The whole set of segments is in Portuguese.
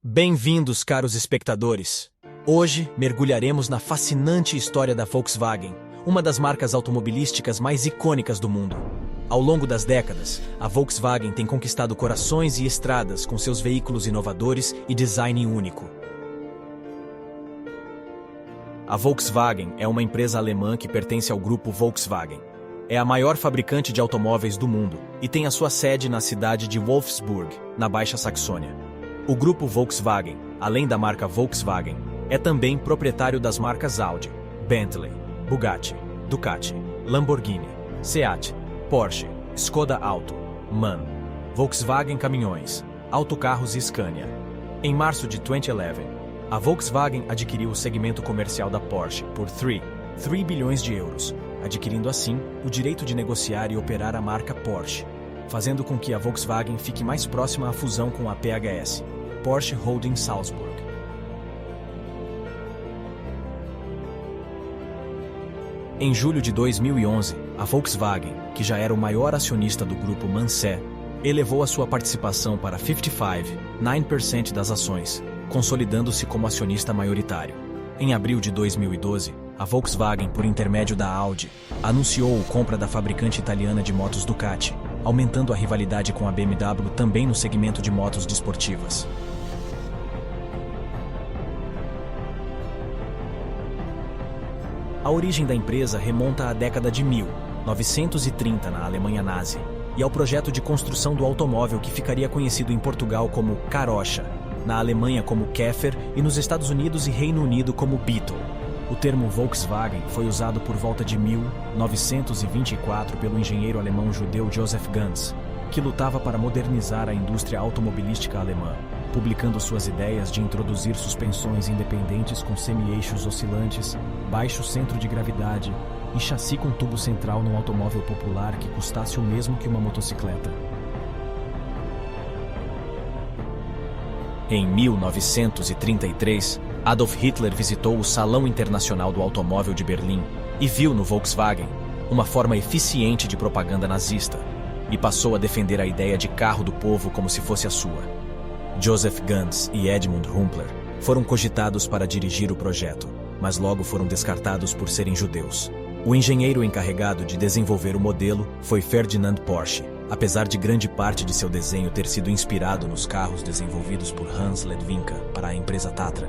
Bem-vindos, caros espectadores! Hoje mergulharemos na fascinante história da Volkswagen, uma das marcas automobilísticas mais icônicas do mundo. Ao longo das décadas, a Volkswagen tem conquistado corações e estradas com seus veículos inovadores e design único. A Volkswagen é uma empresa alemã que pertence ao grupo Volkswagen. É a maior fabricante de automóveis do mundo e tem a sua sede na cidade de Wolfsburg, na Baixa Saxônia. O grupo Volkswagen, além da marca Volkswagen, é também proprietário das marcas Audi, Bentley, Bugatti, Ducati, Lamborghini, Seat, Porsche, Skoda Auto, MAN, Volkswagen Caminhões, Autocarros e Scania. Em março de 2011, a Volkswagen adquiriu o segmento comercial da Porsche por 3 bilhões de euros, adquirindo assim o direito de negociar e operar a marca Porsche, fazendo com que a Volkswagen fique mais próxima à fusão com a PHS, Porsche Holding Salzburg. Em julho de 2011, a Volkswagen, que já era o maior acionista do grupo Mansé, elevou a sua participação para 55,9% das ações, consolidando-se como acionista maioritário. Em abril de 2012, a Volkswagen, por intermédio da Audi, anunciou a compra da fabricante italiana de motos Ducati, aumentando a rivalidade com a BMW também no segmento de motos desportivas. A origem da empresa remonta à década de 1930 na Alemanha nazi e ao projeto de construção do automóvel que ficaria conhecido em Portugal como Carroça, na Alemanha como Käfer e nos Estados Unidos e Reino Unido como Beetle. O termo Volkswagen foi usado por volta de 1924 pelo engenheiro alemão judeu Joseph Ganz, que lutava para modernizar a indústria automobilística alemã, publicando suas ideias de introduzir suspensões independentes com semi-eixos oscilantes, baixo centro de gravidade e chassi com tubo central num automóvel popular que custasse o mesmo que uma motocicleta. Em 1933, Adolf Hitler visitou o Salão Internacional do Automóvel de Berlim e viu no Volkswagen uma forma eficiente de propaganda nazista e passou a defender a ideia de carro do povo como se fosse a sua. Joseph Ganz e Edmund Humpler foram cogitados para dirigir o projeto, mas logo foram descartados por serem judeus. O engenheiro encarregado de desenvolver o modelo foi Ferdinand Porsche, apesar de grande parte de seu desenho ter sido inspirado nos carros desenvolvidos por Hans Ledwinka para a empresa Tatra.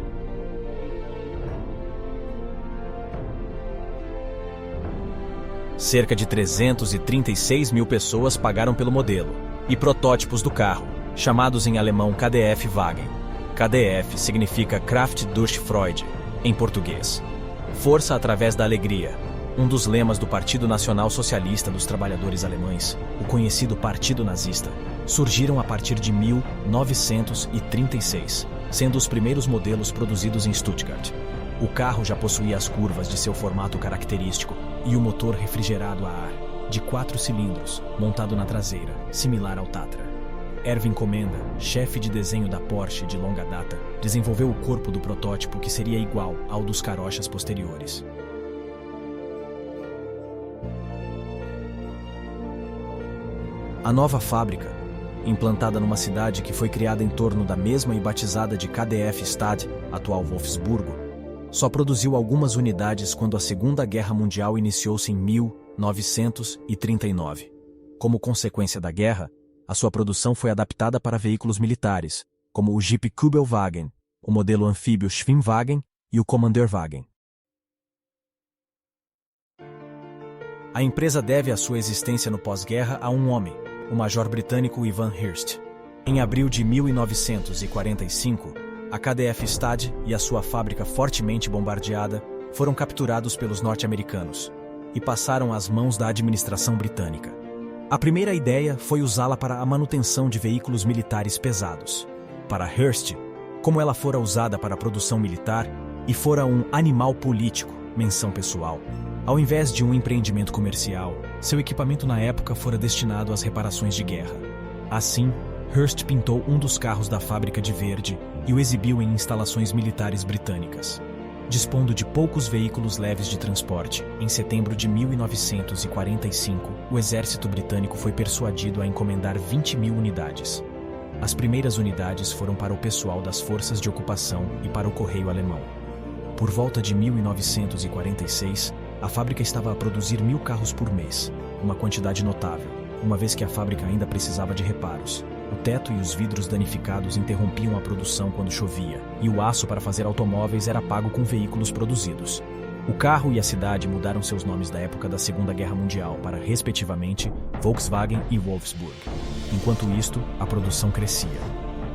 Cerca de 336 mil pessoas pagaram pelo modelo e protótipos do carro, chamados em alemão KDF-Wagen. KDF significa Kraft durch Freude, em português. Força através da alegria, um dos lemas do Partido Nacional Socialista dos Trabalhadores Alemães, o conhecido Partido Nazista, surgiram a partir de 1936, sendo os primeiros modelos produzidos em Stuttgart. O carro já possuía as curvas de seu formato característico e o motor refrigerado a ar, de 4 cilindros, montado na traseira, similar ao Tatra. Erwin Komenda, chefe de desenho da Porsche de longa data, desenvolveu o corpo do protótipo que seria igual ao dos carochas posteriores. A nova fábrica, implantada numa cidade que foi criada em torno da mesma e batizada de KDF Stad, atual Wolfsburgo, só produziu algumas unidades quando a Segunda Guerra Mundial iniciou-se em 1939. Como consequência da guerra, a sua produção foi adaptada para veículos militares, como o Jeep Kübelwagen, o modelo anfíbio Schwimmwagen e o Commanderwagen. A empresa deve a sua existência no pós-guerra a um homem, o major britânico Ivan Hirst. Em abril de 1945, a KDF Stad e a sua fábrica fortemente bombardeada foram capturados pelos norte-americanos e passaram às mãos da administração britânica. A primeira ideia foi usá-la para a manutenção de veículos militares pesados. Para Hirst, como ela fora usada para a produção militar e fora um animal político, menção pessoal, ao invés de um empreendimento comercial, seu equipamento na época fora destinado às reparações de guerra. Assim, Hirst pintou um dos carros da fábrica de verde e o exibiu em instalações militares britânicas. Dispondo de poucos veículos leves de transporte, em setembro de 1945, o exército britânico foi persuadido a encomendar 20 mil unidades. As primeiras unidades foram para o pessoal das forças de ocupação e para o correio alemão. Por volta de 1946, a fábrica estava a produzir 1.000 carros por mês, uma quantidade notável, uma vez que a fábrica ainda precisava de reparos. O teto e os vidros danificados interrompiam a produção quando chovia, e o aço para fazer automóveis era pago com veículos produzidos. O carro e a cidade mudaram seus nomes da época da Segunda Guerra Mundial para, respectivamente, Volkswagen e Wolfsburg. Enquanto isto, a produção crescia.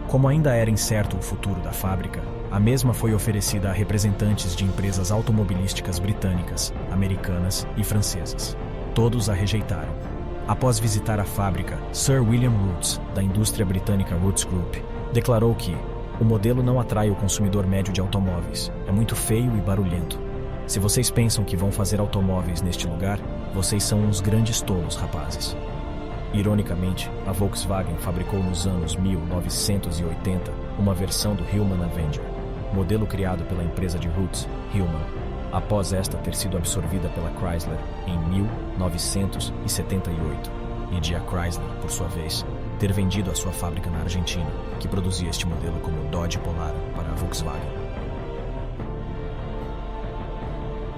Como ainda era incerto o futuro da fábrica, a mesma foi oferecida a representantes de empresas automobilísticas britânicas, americanas e francesas. Todos a rejeitaram. Após visitar a fábrica, Sir William Rootes, da indústria britânica Rootes Group, declarou que o modelo não atrai o consumidor médio de automóveis, é muito feio e barulhento. Se vocês pensam que vão fazer automóveis neste lugar, vocês são uns grandes tolos, rapazes. Ironicamente, a Volkswagen fabricou nos anos 1980 uma versão do Hillman Avenger, modelo criado pela empresa de Rootes, Hillman, após esta ter sido absorvida pela Chrysler em 1978, e de a Chrysler, por sua vez, ter vendido a sua fábrica na Argentina, que produzia este modelo como Dodge Polara para a Volkswagen.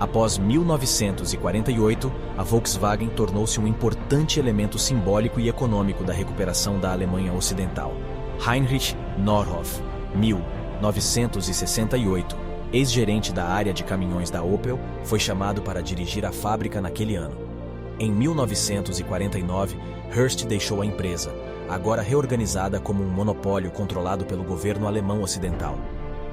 Após 1948, a Volkswagen tornou-se um importante elemento simbólico e econômico da recuperação da Alemanha Ocidental. Heinrich Norhoff, 1968, ex-gerente da área de caminhões da Opel, foi chamado para dirigir a fábrica naquele ano. Em 1949, Hearst deixou a empresa, agora reorganizada como um monopólio controlado pelo governo alemão ocidental.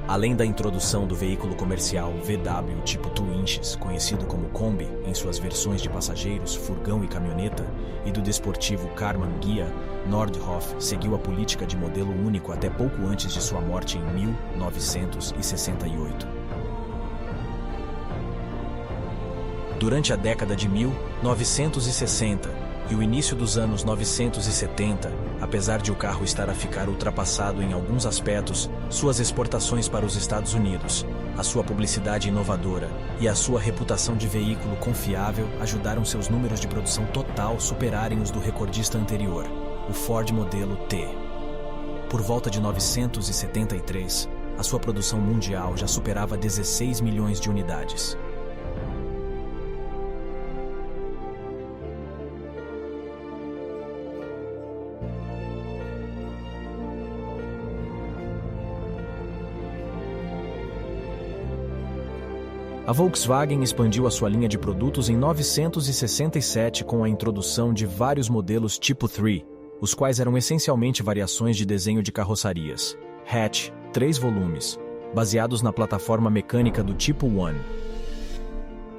Além da introdução do veículo comercial VW tipo 2 inches, conhecido como Kombi, em suas versões de passageiros, furgão e caminhoneta, e do desportivo Karmann Ghia, Nordhoff seguiu a política de modelo único até pouco antes de sua morte em 1968. Durante a década de 1960 e o início dos anos 1970, apesar de o carro estar a ficar ultrapassado em alguns aspectos, suas exportações para os Estados Unidos, a sua publicidade inovadora e a sua reputação de veículo confiável ajudaram seus números de produção total superarem os do recordista anterior, o Ford modelo T. Por volta de 1973, a sua produção mundial já superava 16 milhões de unidades. A Volkswagen expandiu a sua linha de produtos em 1967 com a introdução de vários modelos tipo 3, os quais eram essencialmente variações de desenho de carroçarias, hatch, 3 volumes, baseados na plataforma mecânica do tipo 1.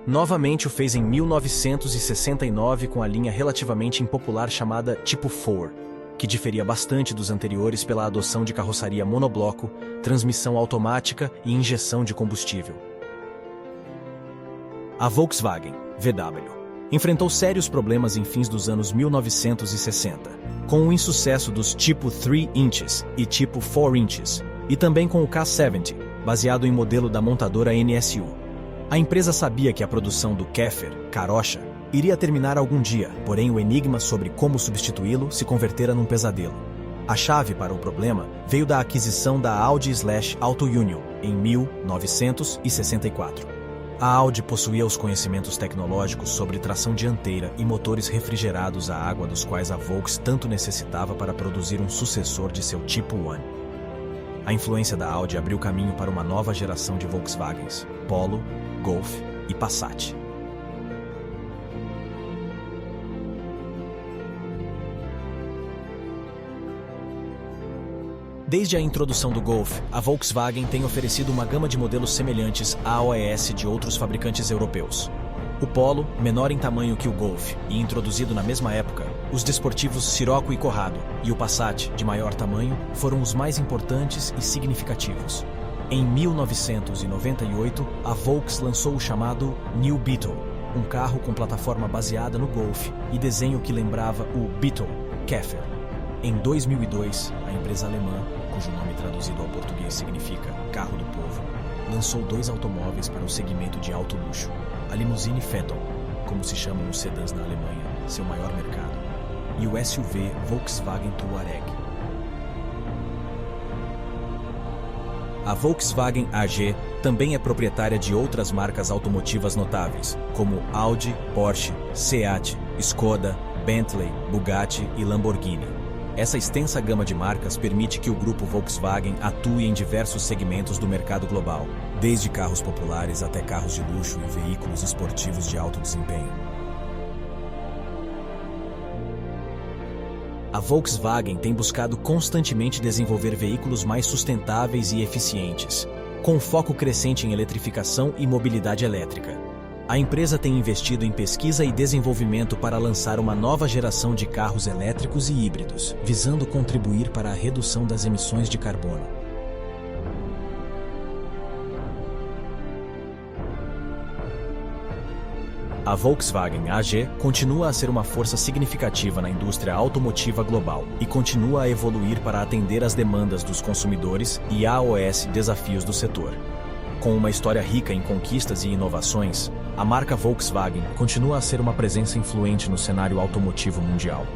Novamente o fez em 1969 com a linha relativamente impopular chamada tipo 4, que diferia bastante dos anteriores pela adoção de carroçaria monobloco, transmissão automática e injeção de combustível. A Volkswagen, VW, enfrentou sérios problemas em fins dos anos 1960, com o insucesso dos tipo 3 inches e tipo 4 inches, e também com o K70, baseado em modelo da montadora NSU. A empresa sabia que a produção do Käfer, Karocha, iria terminar algum dia, porém o enigma sobre como substituí-lo se convertera num pesadelo. A chave para o problema veio da aquisição da Audi/Auto Union em 1964. A Audi possuía os conhecimentos tecnológicos sobre tração dianteira e motores refrigerados a água dos quais a Volks tanto necessitava para produzir um sucessor de seu Tipo 1. A influência da Audi abriu caminho para uma nova geração de Volkswagens, Polo, Golf e Passat. Desde a introdução do Golf, a Volkswagen tem oferecido uma gama de modelos semelhantes à OES de outros fabricantes europeus. O Polo, menor em tamanho que o Golf e introduzido na mesma época, os desportivos Scirocco e Corrado e o Passat, de maior tamanho, foram os mais importantes e significativos. Em 1998, a Volks lançou o chamado New Beetle, um carro com plataforma baseada no Golf e desenho que lembrava o Beetle, Käfer. Em 2002, a empresa alemã, cujo nome traduzido ao português significa Carro do Povo, lançou 2 automóveis para o segmento de alto luxo, a limusine Phaeton, como se chamam os sedãs na Alemanha, seu maior mercado, e o SUV Volkswagen Touareg. A Volkswagen AG também é proprietária de outras marcas automotivas notáveis, como Audi, Porsche, Seat, Skoda, Bentley, Bugatti e Lamborghini. Essa extensa gama de marcas permite que o grupo Volkswagen atue em diversos segmentos do mercado global, desde carros populares até carros de luxo e veículos esportivos de alto desempenho. A Volkswagen tem buscado constantemente desenvolver veículos mais sustentáveis e eficientes, com foco crescente em eletrificação e mobilidade elétrica. A empresa tem investido em pesquisa e desenvolvimento para lançar uma nova geração de carros elétricos e híbridos, visando contribuir para a redução das emissões de carbono. A Volkswagen AG continua a ser uma força significativa na indústria automotiva global e continua a evoluir para atender às demandas dos consumidores e aos desafios do setor. Com uma história rica em conquistas e inovações, a marca Volkswagen continua a ser uma presença influente no cenário automotivo mundial.